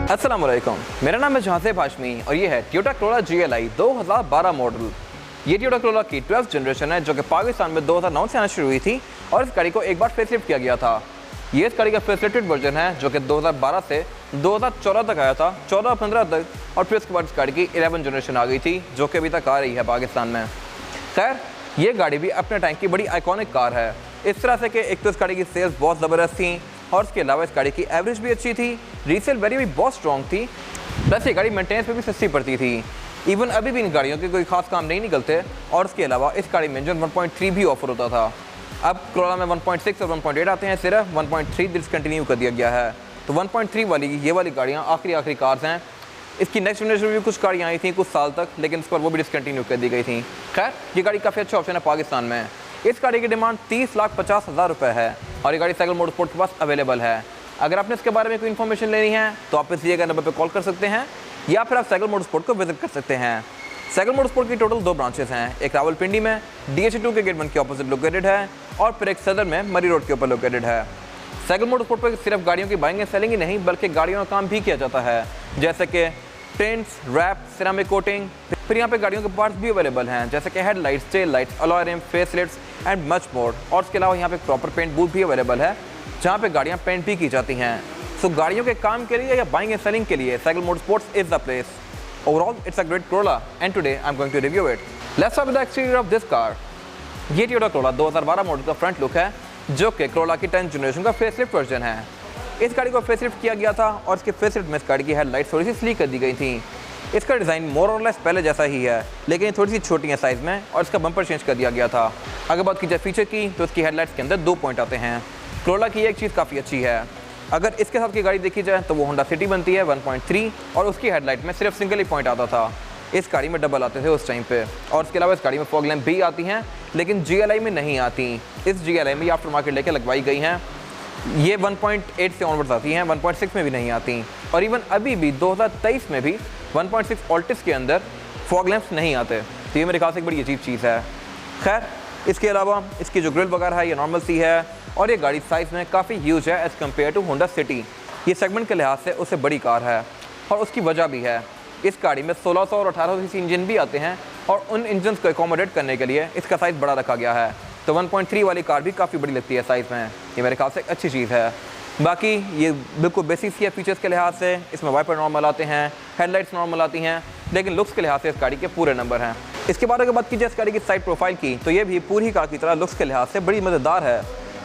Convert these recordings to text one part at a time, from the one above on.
अस्सलाम वालेकुम, मेरा नाम है जहांसेब हाशमी और ये है टोयोटा कोरोला GLI 2012 मॉडल। ये टोयोटा कोरोला की 12th जनरेशन है जो कि पाकिस्तान में 2009 से आना शुरू हुई थी और इस गाड़ी को एक बार फेसलिफ्ट किया गया था। ये इस गाड़ी का फेसलिफ्टेड वर्जन है जो कि 2012 से 2014 तक आया था, 14-15 तक, और फिर उसके बाद इस गाड़ी की 11 जनरेशन आ गई थी जो कि अभी तक आ रही है पाकिस्तान में। खैर, ये गाड़ी भी अपने टाइम की बड़ी आइकॉनिक कार है, इस तरह से कि एक तो इस गाड़ी की सेल्स बहुत ज़बरदस्त थी और उसके अलावा इस गाड़ी की एवरेज भी अच्छी थी, रीसेल वैल्यू भी बहुत स्ट्रॉन्ग थी, प्लस ये गाड़ी मेंटेनेंस पे भी सस्ती पड़ती थी। इवन अभी भी इन गाड़ियों के कोई खास काम नहीं निकलते और उसके अलावा इस गाड़ी में इंजन 1.3 भी ऑफर होता था। अब कोरोला में 1.6 और 1.8 आते हैं, सिर्फ 1.3 डिसकंटिन्यू कर दिया गया है। तो 1.3 वाली ये वाली गाड़ियाँ आखिरी कार्स हैं। इसकी नेक्स्ट जनरेशन में भी कुछ गाड़ियाँ आई थी कुछ साल तक, लेकिन इस पर वो भी डिसकंटिन्यू कर दी गई थी। खैर, ये गाड़ी काफ़ी अच्छा ऑप्शन है पाकिस्तान में। इस गाड़ी की डिमांड 30,50,000 रुपये है और ये गाड़ी साइकिल मोटरस्पोर्ट के पास अवेलेबल है। अगर आपने इसके बारे में कोई इन्फॉर्मेशन लेनी है तो आप इस दिए गए नंबर पर कॉल कर सकते हैं या फिर आप साइकिल मोटरस्पोर्ट को विजिट कर सकते हैं। साइकिल मोटरस्पोर्ट की टोटल 2 ब्रांचेस हैं, एक रावलपिंडी में DH2 के गेट 1 के ऑपोजिट लोकेटेड है और फिर एक सदर में मरी रोड के ऊपर लोकेटेड है। साइकिल मोटरस्पोर्ट पर सिर्फ गाड़ियों की बाइंग एंड सेलिंग ही नहीं बल्कि गाड़ियों का काम भी किया जाता है, जैसे कि पेंट्स, रैप, सिरामिक कोटिंग। फिर यहाँ पे गाड़ियों के पार्ट्स भी अवेलेबल हैं, जैसे कि headlights, tail lights, alloy rim, face lifts and much more. और उसके अलावा यहाँ पे प्रॉपर पेंट बूथ भी अवेलेबल है जहाँ पे गाड़ियाँ पेंट भी की जाती हैं। सो गाड़ियों के काम के लिए या बाइंग एंड सेलिंग के लिए Cycle Motorsports is the place. Overall it's a great Corolla and today I am going to review it. Let's start with the exterior of this car. ये टोयोटा कोरोला 2012 मॉडल का front look है जो कि Corolla की 10th generation का facelift version है। इस गाड़ी को फेसलिफ्ट किया गया था और इसके फेसलिफ्ट में इस गाड़ी की हेडलाइट्स थोड़ी सी स्लीक कर दी गई थी। इसका डिज़ाइन मोर और लेस पहले जैसा ही है, लेकिन थोड़ी सी छोटी है साइज़ में और इसका बम्पर चेंज कर दिया गया था। अगर बात की जाए फीचर की तो इसकी हेडलाइट्स के अंदर 2 पॉइंट आते हैं। कोरोला की एक चीज़ काफ़ी अच्छी है, अगर इसके साथ की गाड़ी देखी जाए तो वो होंडा सिटी बनती है 1.3 और उसकी हेडलाइट में सिर्फ सिंगल ही पॉइंट आता था। इस गाड़ी में डबल आते थे उस टाइम पे। और इसके अलावा इस गाड़ी में फॉग लैंप भी आती हैं, लेकिन GLI में नहीं आती। इस GLI में ये आफ्टर मार्केट लेके लगवाई गई हैं। ये 1.8 से ऑनवर्ड्स आती हैं, 1.6 में भी नहीं आती। और इवन अभी भी 2023 में भी 1.6 ऑल्टिस के अंदर फॉग लैंप्स नहीं आते। तो ये मेरे ख्याल से एक बड़ी अजीब चीज़ है। खैर, इसके अलावा इसकी जो ग्रिल वगैरह है ये नॉर्मल सी है और ये गाड़ी साइज़ में काफ़ी ह्यूज है as compare to Honda City. ये सेगमेंट के लिहाज से उससे बड़ी कार है और उसकी वजह भी है। इस गाड़ी में 1600 और 1800 सीसी इंजन भी आते हैं और उन इंजन को एकोमोडेट करने के लिए इसका साइज़ बड़ा रखा गया है। तो 1.3 वाली कार भी काफ़ी बड़ी लगती है साइज़ में। ये मेरे ख्याल से एक अच्छी चीज़ है। बाकी ये बिल्कुल बेसिक सी है फीचर्स के लिहाज से। इसमें वाइपर नॉर्मल आते हैं, हेडलाइट्स नॉर्मल आती हैं, लेकिन लुक्स के लिहाज से इस गाड़ी के पूरे नंबर हैं। इसके बाद अगर बात की जाए इस गाड़ी की साइड प्रोफाइल की तो ये भी पूरी कार की तरह लुक्स के लिहाज से बड़ी मज़ेदार है।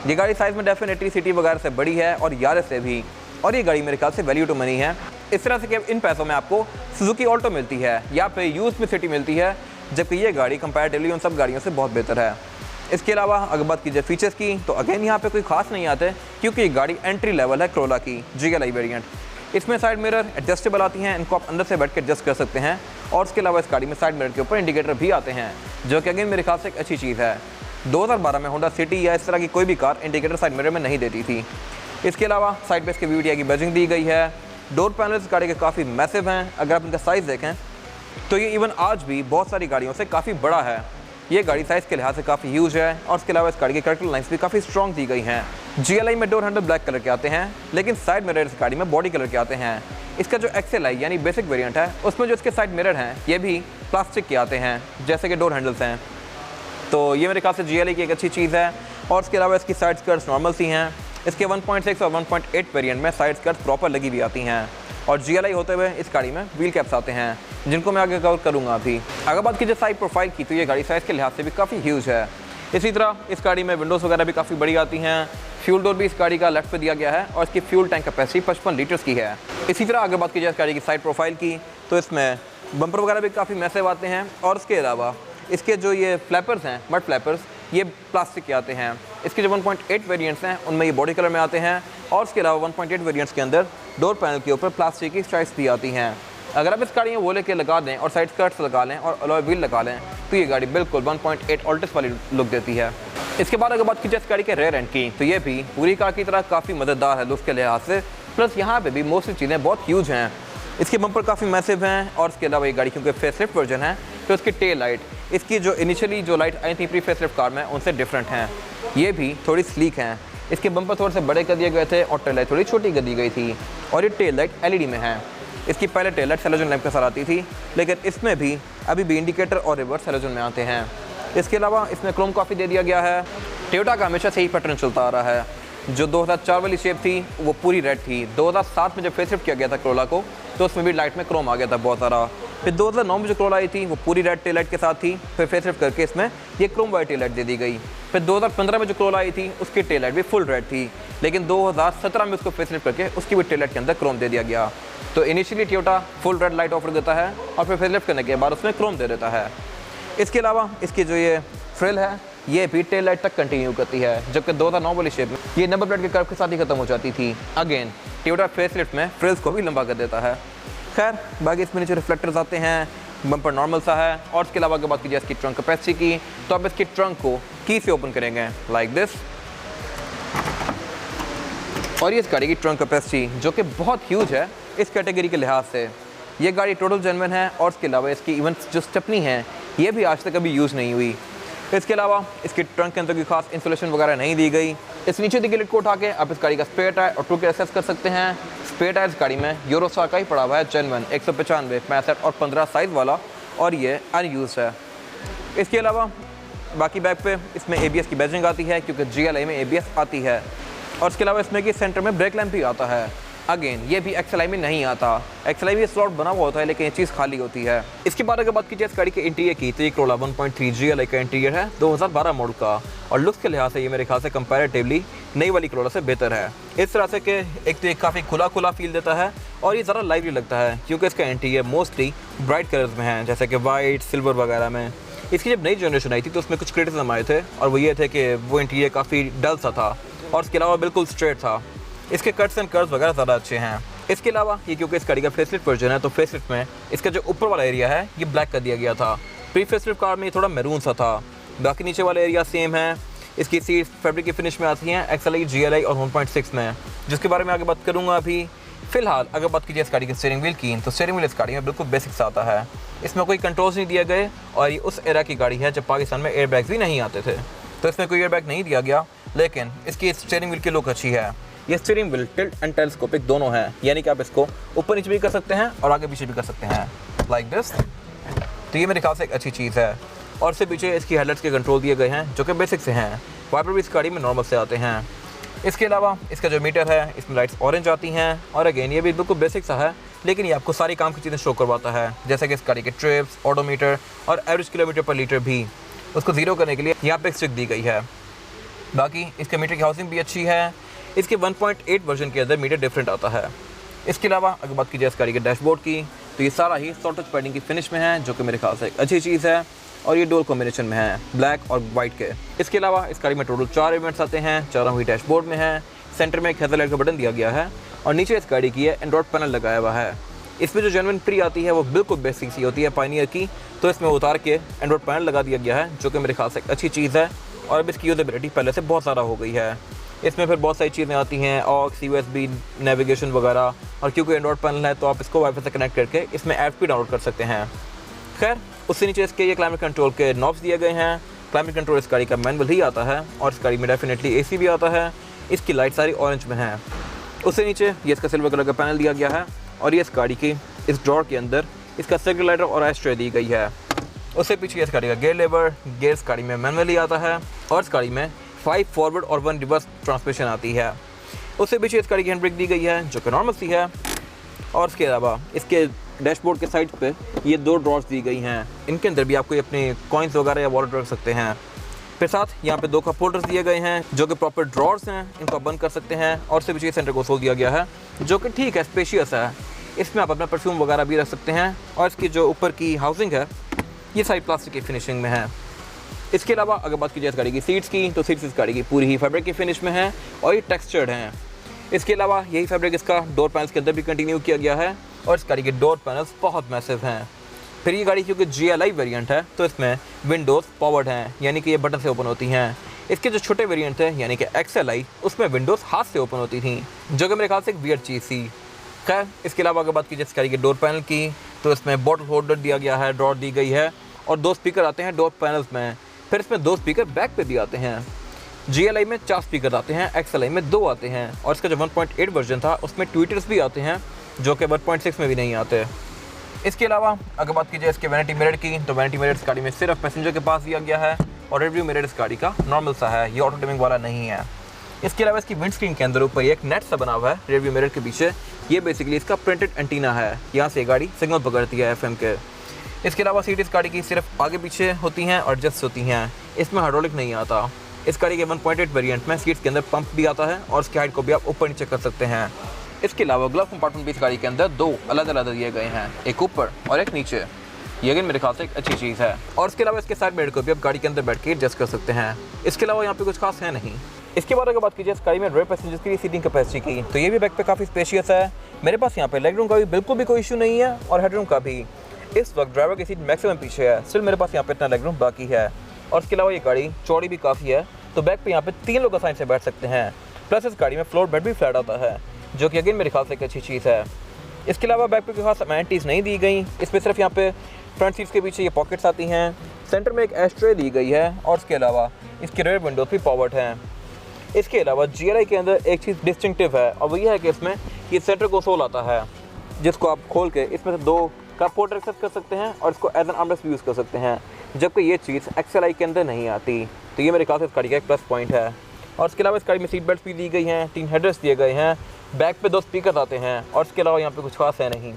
ये गाड़ी साइज़ में डेफिनेटली सिटी वगैरह से बड़ी है और यारिस से भी, और ये गाड़ी मेरे ख्याल से वैल्यू टू मनी है। इस तरह से कि इन पैसों में आपको सुजुकी ऑल्टो मिलती है या फिर यूज में सिटी मिलती है, जबकि ये गाड़ी कंपैरेटिवली उन सब गाड़ियों से बहुत बेहतर है। इसके अलावा अगर बात की जाए फीचर्स की तो अगेन यहाँ पे कोई खास नहीं आते, क्योंकि ये गाड़ी एंट्री लेवल है कोरोला की GLI वेरिएंट। इसमें साइड मिरर एडजस्टेबल आती हैं, इनको आप अंदर से बैठ के एडजस्ट कर सकते हैं। और इसके अलावा इस गाड़ी में साइड मिरर के ऊपर इंडिकेटर भी आते हैं, जो कि अगेन मेरे ख्याल से एक अच्छी चीज़ है। 2012 में होंडा सिटी या इस तरह की कोई भी कार इंडिकेटर साइड मिरर में नहीं देती थी। इसके अलावा साइड पे इसके VVTi की बैजिंग दी गई है। डोर पैनल्स गाड़ी के काफ़ी मैसिव हैं, अगर आप इनका साइज़ देखें तो ये इवन आज भी बहुत सारी गाड़ियों से काफ़ी बड़ा है। ये गाड़ी साइज़ के लिहाज से काफ़ी ह्यूज है और उसके अलावा इस गाड़ी की कैरेक्टर लाइन्स भी काफ़ी स्ट्रॉन्ग दी गई हैं। GLI में डोर हैंडल ब्लैक कलर के आते हैं, लेकिन साइड मिरर इस गाड़ी में बॉडी कलर के आते हैं। इसका जो XLI यानी बेसिक वेरिएंट है उसमें जो इसके साइड मिरर हैं ये भी प्लास्टिक के आते हैं, जैसे कि डोर हैंडल्स हैं। तो ये मेरे ख्याल से GLI की एक अच्छी चीज़ है। और उसके अलावा इसकी साइड स्कर्ट्स नॉर्मल सी हैं। इसके 1.6 और 1.8 वेरिएंट में साइड स्कर्ट्स प्रॉपर लगी हुई आती हैं और GLI होते हुए इस गाड़ी में व्हील कैप्स आते हैं, जिनको मैं आगे कवर करूँगा अभी। अगर बात की जाए साइड प्रोफाइल की तो ये गाड़ी साइज़ के लिहाज से भी काफ़ी ह्यूज है। इसी तरह इस गाड़ी में विंडोज़ वगैरह भी काफ़ी बड़ी आती हैं। फ्यूल डोर भी इस गाड़ी का लेफ्ट पे दिया गया है और इसकी फ्यूल टैंक कैपेसिटी 55 लीटर्स की है। इसी तरह अगर बात की जाए इस गाड़ी की साइड प्रोफाइल की तो इसमें बम्पर वगैरह भी काफ़ी मैसिव आते हैं और उसके अलावा इसके जो ये फ्लैपर्स हैं, मड फ्लैपर्स, ये प्लास्टिक के आते हैं। इसके जो 1.8 वेरिएंट्स हैं उनमें ये बॉडी कलर में आते हैं और उसके अलावा 1.8 वेरिएंट्स के अंदर डोर पैनल के ऊपर प्लास्टिक की स्ट्राइप्स भी आती हैं। अगर आप इस गाड़ी में वो लेके लगा दें और साइड स्कर्ट्स लगा लें और अलॉय व्हील लगा लें तो ये गाड़ी बिल्कुल 1.8 ऑल्टिस वाली लुक देती है। इसके बाद अगर बात की जाए इस गाड़ी के रेयर एंड की तो ये भी पूरी कार की तरह काफ़ी मददगार है लुक के लिहाज से। प्लस यहाँ पे भी मोस्टली चीज़ें बहुत ह्यूज हैं। इसके बम्पर काफ़ी मैसिव हैं और इसके अलावा ये गाड़ी क्योंकि फेसलिफ्ट वर्जन है तो इसकी टेल लाइट, इसकी जो इनिशियली जो लाइट आई थी प्री फेसलिफ्ट कार में उनसे डिफरेंट हैं। ये भी थोड़ी स्लीक हैं। इसके बम्पर थोड़े से बड़े कर दिए गए थे और टेल लाइट थोड़ी छोटी कर दी गई थी। और ये टेल लाइट LED में है। इसकी पहले टेल लाइट हेलोजन लैंप के साथ आती थी, लेकिन इसमें भी अभी भी इंडिकेटर और रिवर्स हेलोजन में आते हैं। इसके अलावा इसमें क्रोम कॉफी दे दिया गया है। टोयोटा का हमेशा से ही पैटर्न चलता आ रहा है। जो 2004 वाली शेप थी वो पूरी रेड थी। 2007 में जब फेसलिफ्ट किया गया था क्रोला को, तो उसमें भी लाइट में क्रोम आ गया था बहुत सारा। फिर 2009 में जो क्रोला आई थी वो पूरी रेड टेल लाइट के साथ थी। फिर फेसलिफ्ट करके इसमें ये क्रोम वाइट टेल लाइट दे दी गई। फिर 2015 में जो क्रोला आई थी उसकी टेल लाइट भी फुल रेड थी, लेकिन 2017 में उसको फेसलिफ्ट करके उसकी भी टेल लाइट के अंदर क्रोम दे दिया गया। तो initially Toyota full red light offer देता है और फिर फेसलिफ्ट करने के बाद उसमें क्रोम दे देता है। इसके अलावा इसकी जो ये फ्रिल है ये भी टेल लाइट तक कंटिन्यू करती है, जबकि 2009 वाली शेप में ये नंबर प्लेट के कर्व के साथ ही खत्म हो जाती थी। अगेन टोयोटा फेसलिफ्ट में फ्रिल्स को भी लंबा कर देता है। खैर बाकी इसमें नीचे रिफ्लेक्टर्स आते हैं, बम्पर नॉर्मल सा है। और इसके अलावा अगर बात कीजिए इसकी ट्रंक कैपेसिटी की, तो आप इसकी ट्रंक को की से ओपन करेंगे लाइक दिस। और ये इस गाड़ी की ट्रंक कैपेसिटी जो कि बहुत ह्यूज है इस कैटेगरी के लिहाज से। ये गाड़ी टोटल जेन्युइन है और इसके अलावा इसकी इवन जो स्टेपनी है ये भी आज तक कभी यूज़ नहीं हुई। इसके अलावा इसकी ट्रंक के अंदर की खास इंसुलेशन वगैरह नहीं दी गई। इस नीचे दी गई लिड को उठा के आप इस गाड़ी का स्पेयर टायर और टूल के एसेस कर सकते हैं। स्पेयर टायर इस गाड़ी में यूरोस्टार का ही पड़ा हुआ है, जेन्युइन 195, 65 और 15 साइज़ वाला, और ये अनयूज है। इसके अलावा बाकी बैग पे इसमें ABS की बैजिंग आती है क्योंकि GLI में ABS आती है। और इसके अलावा इसमें कि सेंटर में ब्रेक लैंप भी आता है। अगेन ये भी XLI में नहीं आता। XLI में स्लॉट बना हुआ होता है लेकिन ये चीज़ खाली होती है। इसके बाद अगर बात कीजिए इस गाड़ी के इंटीरियर की, तो ये क्रोला 1.3 GLI का इंटीरियर है 2012 मॉडल का, और लुक्स के लिहाज से ये मेरे ख्याल से कंपैरेटिवली नई वाली क्रोला से बेहतर है। इस तरह से कि एक तो ये काफ़ी खुला खुला फील देता है और ये ज़रा लाइवली लगता है क्योंकि इसका इंटीरियर मोस्टली ब्राइट कलर्स में है, जैसे कि वाइट, सिल्वर वगैरह में। इसकी जब नई जनरेशन आई थी तो उसमें कुछ क्रिटिसिज्म आए थे और वो ये थे कि वो इंटीरियर काफ़ी डल सा था और इसके अलावा बिल्कुल स्ट्रेट था। इसके कट्स एंड कर्व्स वगैरह ज़्यादा अच्छे हैं। इसके अलावा ये क्योंकि इस गाड़ी का फेसलिफ्ट वर्जन है तो फेसलिफ्ट में इसका जो ऊपर वाला एरिया है ये ब्लैक कर दिया गया था। प्री फेसलिफ्ट कार में ये थोड़ा मैरून सा था। बाकी नीचे वाला एरिया सेम है। इसकी सीट फैब्रिक की फिनिश में आती हैं XLI, GLI और 1.6 में, जिसके बारे में आगे बात करूँगा। अभी फिलहाल अगर बात कीजिए इस गाड़ी के स्टीयरिंग व्हील की, तो स्टीयरिंग व्हील इस गाड़ी में बिल्कुल बेसिक सा आता है। इसमें कोई कंट्रोल्स नहीं दिए गए और ये उस एरा की गाड़ी है जब पाकिस्तान में एयरबैग्स भी नहीं आते थे, तो इसमें कोई एयरबैग नहीं दिया गया। लेकिन इसकी स्टीयरिंग व्हील की लुक अच्छी है। ये steering wheel tilt and telescopic दोनों हैं, यानी कि आप इसको ऊपर नीचे भी कर सकते हैं और आगे पीछे भी कर सकते हैं लाइक दिस। तो ये मेरे ख्याल से एक अच्छी चीज़ है। और इससे पीछे इसकी हेडलाइट्स के कंट्रोल दिए गए हैं जो कि बेसिक से हैं। वाइपर भी इस गाड़ी में नॉर्मल से आते हैं। इसके अलावा इसका जो मीटर है इसमें लाइट्स ऑरेंज आती हैं और अगेन ये भी बिल्कुल बेसिक सा है, लेकिन ये आपको सारी काम की चीज़ें शो करवाता है, जैसे कि इस गाड़ी के ट्रिप्स, ऑडोमीटर और एवरेज किलोमीटर पर लीटर भी। उसको ज़ीरो करने के लिए यहाँ पे एक स्टिक दी गई है। बाकी इसके मीटर की हाउसिंग भी अच्छी है। इसके 1.8 वर्जन के अंदर मीटर डिफरेंट आता है। इसके अलावा अगर बात कीजिए इस गाड़ी के डैशबोर्ड की, तो ये सारा ही सॉफ्ट टच पैडिंग की फिनिश में है जो कि मेरे ख्याल से एक अच्छी चीज़ है और ये डोर कॉम्बिनेशन में है, ब्लैक और वाइट के। इसके अलावा इस गाड़ी में टोटल 4 इवेंट्स आते हैं, चारों ही डैशबोर्ड में है। सेंटर में एक हेडलाइट का बटन दिया गया है और नीचे इस गाड़ी की एंड्रॉइड पैनल लगाया हुआ है। इसमें जो जेन्युइन प्री आती है वो बिल्कुल बेसिक सी होती है पायनियर की, तो इसमें उतार के एंड्रॉइड पैनल लगा दिया गया है जो कि मेरे ख्याल से एक अच्छी चीज़ है। और अब इसकी यूजेबिलिटी पहले से बहुत ज़्यादा हो गई है। इसमें फिर बहुत सारी चीज़ें आती हैं, ऑक्स, USB, नेविगेशन वगैरह, और क्योंकि एंड्रॉइड पैनल है तो आप इसको वाईफाई से कनेक्ट करके इसमें ऐप्स भी डाउनलोड कर सकते हैं। खैर उससे नीचे इसके ये क्लाइमेट कंट्रोल के नॉब्स दिए गए हैं। क्लाइमेट कंट्रोल इस गाड़ी का मैनुअल ही आता है और इस गाड़ी में डेफिनेटली AC भी आता है। इसकी लाइट सारी ऑरेंज में है। उससे नीचे ये इसका सिल्वर कलर का पैनल दिया गया है और ये इस गाड़ी की इस ड्रॉर के अंदर इसका सर्कुलेटर और एस्ट्रे दी गई है। उससे पीछे इस गाड़ी का गेयर लेवर, गेयर इस गाड़ी में मैनुअली आता है और इस गाड़ी में 5 फॉरवर्ड और 1 रिवर्स ट्रांसमिशन आती है। उससे पीछे इस गाड़ी की हैंड ब्रेक दी गई है जो कि नॉर्मल सी है। और इसके अलावा इसके डैशबोर्ड के साइड पे ये 2 ड्रॉर्स दी गई हैं, इनके अंदर भी आपको अपने कॉइन्स वगैरह या वॉलेट रख सकते हैं। फिर साथ यहाँ पे 2 कप होल्डर्स दिए गए हैं जो कि प्रॉपर ड्रॉर्स हैं, इनको आप बंद कर सकते हैं। और उससे पीछे सेंटर कंसोल दिया गया है जो कि ठीक है, स्पेशियस है। इसमें आप अपना परफ्यूम वगैरह भी रख सकते हैं। और इसकी जो ऊपर की हाउसिंग है ये सारी प्लास्टिक की फिनिशिंग में है। इसके अलावा अगर बात की जाए इस गाड़ी की सीट्स की, तो सीट्स इस गाड़ी की पूरी ही फैब्रिक की फिनिश में है और ये टेक्सचर्ड हैं। इसके अलावा यही फैब्रिक इसका डोर पैनल्स के अंदर भी कंटिन्यू किया गया है और इस गाड़ी के डोर पैनल्स बहुत मैसिव हैं। फिर ये गाड़ी क्योंकि GLI वेरिएंट है तो इसमें विंडोज़ पावर्ड हैं, यानी कि ये बटन से ओपन होती हैं। इसके जो छोटे वेरिएंट थे यानी कि XLI, उसमें विंडोज़ हाथ से ओपन होती थी, जो कि मेरे ख्याल से एक वियर्ड चीज़ थी। खैर इसके अलावा अगर बात की जाए इस गाड़ी के डोर पैनल की, तो इसमें बॉटल होल्डर दिया गया है, ड्रॉर दी गई है और 2 स्पीकर आते हैं डोर पैनल्स में। फिर इसमें 2 स्पीकर बैक पे भी आते हैं। GLI में 4 स्पीकर आते हैं, XLI में 2 आते हैं और इसका जो 1.8 वर्जन था उसमें ट्वीटर्स भी आते हैं जो कि 1.6 में भी नहीं आते। इसके अलावा अगर बात की जाए इसके वैनिटी मिरर की, तो वैनिटी मिरर इस गाड़ी में सिर्फ पैसेंजर के पास दिया गया है और रिव्यू मिरर इस गाड़ी का नॉर्मल सा है, ये ऑटो डिमिंग वाला नहीं है। इसके अलावा इसकी विंड स्क्रीन के अंदर ऊपर एक नेट सा बना हुआ है रिव्यू मिरर के पीछे, ये बेसिकली इसका प्रिंटेड एंटीना है, यहाँ से गाड़ी सिग्नल पकड़ती है FM के। इसके अलावा सीट इस गाड़ी की सिर्फ आगे पीछे होती हैं और एडजस्ट होती हैं, इसमें हाइड्रोलिक नहीं आता। इस गाड़ी के 1.8 वेरिएंट में सीट्स के अंदर पंप भी आता है और इसकी हाइट को भी आप ऊपर नीचे कर सकते हैं। इसके अलावा ग्लव कंपार्टमेंट भी इस गाड़ी के अंदर 2 अलग अलग दिए गए हैं, एक ऊपर और एक नीचे, ये अगर मेरे ख्याल से एक अच्छी चीज़ है। और इसके अलावा इसके साइड मिरर को भी आप गाड़ी के अंदर बैठ के एडजस्ट कर सकते हैं। इसके अलावा यहाँ पे कुछ खास है नहीं। इसके बाद अगर बात कीजिए इस गाड़ी में रेयर पैसेंजर्स की सीटिंग कैपेसिटी की, तो ये भी बैक पे काफ़ी स्पेशियस है। मेरे पास यहाँ पे लेग रूम का भी बिल्कुल भी कोई इशू नहीं है और हेड रूम का भी। इस वक्त ड्राइवर की सीट मैक्सिमम पीछे है, स्टिल मेरे पास यहाँ पे इतना लेग रूम बाकी है। और इसके अलावा ये गाड़ी चौड़ी भी काफ़ी है, तो बैक पे यहाँ पे 3 लोग आसानी से बैठ सकते हैं। प्लस इस गाड़ी में फ्लोर बेड भी फ्लैट आता है, जो कि अगेन मेरे ख्याल से एक अच्छी चीज़ है। इसके अलावा बैक पे कोई खास अमेनिटीज़ नहीं दी गई, इसमें सिर्फ यहाँ पे फ्रंट सीट्स के पीछे ये पॉकेट्स आती हैं, सेंटर में एक एस्ट्रे दी गई है और इसके अलावा इसके रेयर विंडोज भी पावर्ड हैं। इसके अलावा GLI के अंदर एक चीज़ डिस्टिंक्टिव है और वो ये है कि इसमें ये सेंटर कंसोल आता है, जिसको आप खोल के इसमें से 2 कप होल्डर एक्सेस कर सकते हैं और इसको एज एन आर्मरेस्ट भी यूज़ कर सकते हैं, जबकि ये चीज़ XLI के अंदर नहीं आती। तो ये मेरे ख्याल से इस गाड़ी का एक प्लस पॉइंट है। और इसके अलावा इस गाड़ी में सीट बेल्ट भी दी गई हैं, 3 हेडरेस्ट दिए गए हैं, बैक पे 2 स्पीकर आते हैं और इसके अलावा यहाँ पे कुछ खास है नहीं।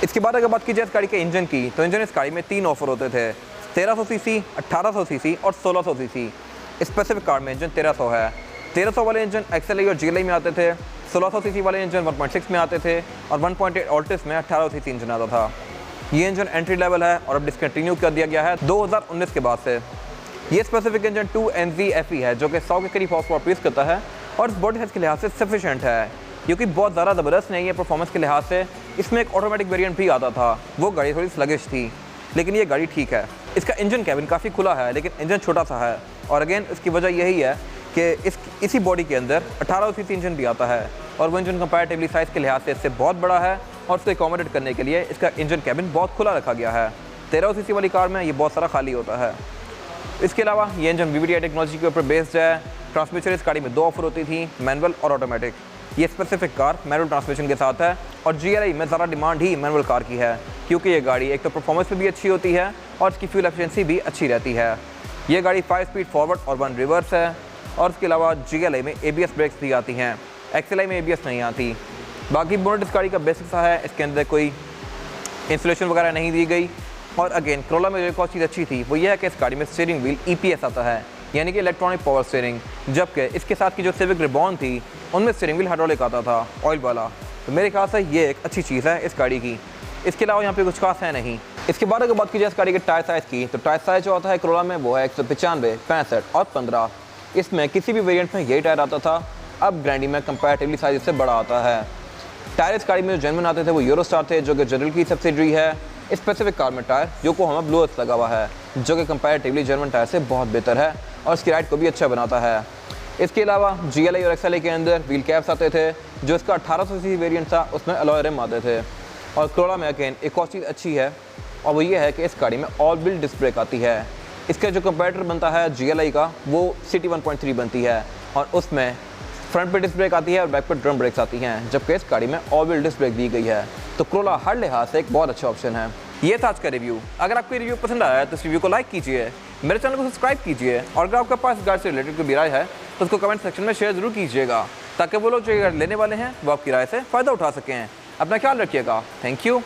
इसके बाद अगर बात की जाए इस गाड़ी के इंजन की, तो इंजन इस गाड़ी में 3 ऑफर होते थे, 1300 सीसी, 1800 सीसी और 1600 सीसी। स्पेसिफिक कार में इंजन 1300 है। 1300 वाले इंजन XLI और GLI में आते थे, 1600 सीसी वाले इंजन 1.6 में आते थे और 1.8 ऑल्टिस में 1800 सीसी इंजन आता था। ये इंजन एंट्री लेवल है और अब डिसकंटिन्यू कर दिया गया है 2019 के बाद से। ये स्पेसिफिक इंजन 2NZ FE है, जो कि 100 के करीब हॉर्स पावर प्रोड्यूस करता है और इस बॉडी साइज के लिहाज से सफिशिएंट है, क्योंकि बहुत ज़्यादा ज़बरदस्त नहीं है परफॉर्मेंस के लिहाज से। इसमें एक ऑटोमेटिक वेरिएंट भी आता था, वो गाड़ी थोड़ी स्लगिश थी, लेकिन ये गाड़ी ठीक है। इसका इंजन कैबिन काफ़ी खुला है, लेकिन इंजन छोटा सा है और अगेन इसकी वजह यही है कि इसी बॉडी के अंदर 1800 सीसी इंजन भी आता है और वो इंजन कंपैरेटिवली साइज़ के लिहाज से इससे बहुत बड़ा है और उसको एकोमोडेट करने के लिए इसका इंजन कैबिन बहुत खुला रखा गया है। 1300 सीसी वाली कार में ये बहुत सारा खाली होता है। इसके अलावा ये इंजन VVTi टेक्नोलॉजी के ऊपर बेस्ड है। ट्रांसमिशन इस गाड़ी में 2 ऑफर होती थी, मैनुअल और ऑटोमेटिक। ये स्पेसिफिक कार मैनुअल ट्रांसमिशन के साथ है और GLI में ज़्यादा डिमांड ही मैनुअल कार की है, क्योंकि ये गाड़ी एक तो परफॉर्मेंस में भी अच्छी होती है और इसकी फ्यूल एफिशिएंसी भी अच्छी रहती है। ये गाड़ी 5 स्पीड फॉरवर्ड और 1 रिवर्स है और इसके अलावा GLI में ABS ब्रेक्स भी आती हैं, XLI में ABS नहीं आती। बाकी बोनट इस गाड़ी का बेसिक सा है, इसके अंदर कोई इंसुलेशन वगैरह नहीं दी गई। और अगेन क्रोला में एक और चीज़ अच्छी थी, वो ये है कि इस गाड़ी में स्टीयरिंग व्हील EPS आता है, यानी कि इलेक्ट्रॉनिक पावर स्टीयरिंग, जबकि इसके साथ की जो सिविक रिबॉन थी उनमें स्टीयरिंग व्हील हाइड्रोलिक आता था, ऑयल वाला। तो मेरे ख्याल से ये एक अच्छी चीज़ है इस गाड़ी की। इसके अलावा यहाँ पे कुछ खास है नहीं। इसके बाद अगर बात की जाए इस गाड़ी के टायर साइज़ की, तो टायर साइज़ जो आता है क्रोला में वो है 195, 65 और 15। इसमें किसी भी वेरिएंट में यही टायर आता था, अब ग्रैंडी में कंपैरेटिवली साइज इससे बड़ा आता है। टायर इस गाड़ी में जो जेन्युइन आते थे वो यूरोस्टार थे, जो कि जनरल की सब्सिडरी है। स्पेसिफिक कार में टायर योकोहामा ब्लू अर्थ लगा हुआ है, जो कि कंपैरेटिवली जर्मन टायर से बहुत बेहतर है और इसकी राइड को भी अच्छा बनाता है। इसके अलावा GLI और XLI के अंदर व्हील कैप्स आते थे, जो इसका 1800 सीसी वेरिएंट था उसमें अलॉय रिम आते थे। और क्रोला में अगेन एक और चीज़ अच्छी है और वो ये है कि इस गाड़ी में ऑल व्हील डिस्क ब्रेक आती है। इसका जो कंपैरेटर बनता है GLI का, वो सिटी 1.3 बनती है और उसमें फ्रंट पे डिस्क ब्रेक आती है और बैक पे ड्रम ब्रेक्स आती हैं, जबकि इस गाड़ी में ऑल व्हील डिस्क ब्रेक दी गई है। तो क्रोला हर लिहाज से एक बहुत अच्छा ऑप्शन है। ये था आज का रिव्यू। अगर आपको रिव्यू पसंद आया है तो इस रिव्यू को लाइक कीजिए, मेरे चैनल को सब्सक्राइब कीजिए और अगर आपके पास गाड़ी से रिलेटेड कोई भी राय है तो उसको कमेंट सेक्शन में शेयर जरूर कीजिएगा, ताकि वो लोग जो गाड़ी लेने वाले हैं वो आपकी राय से फ़ायदा उठा सकें। अपना ख्याल रखिएगा। Thank you.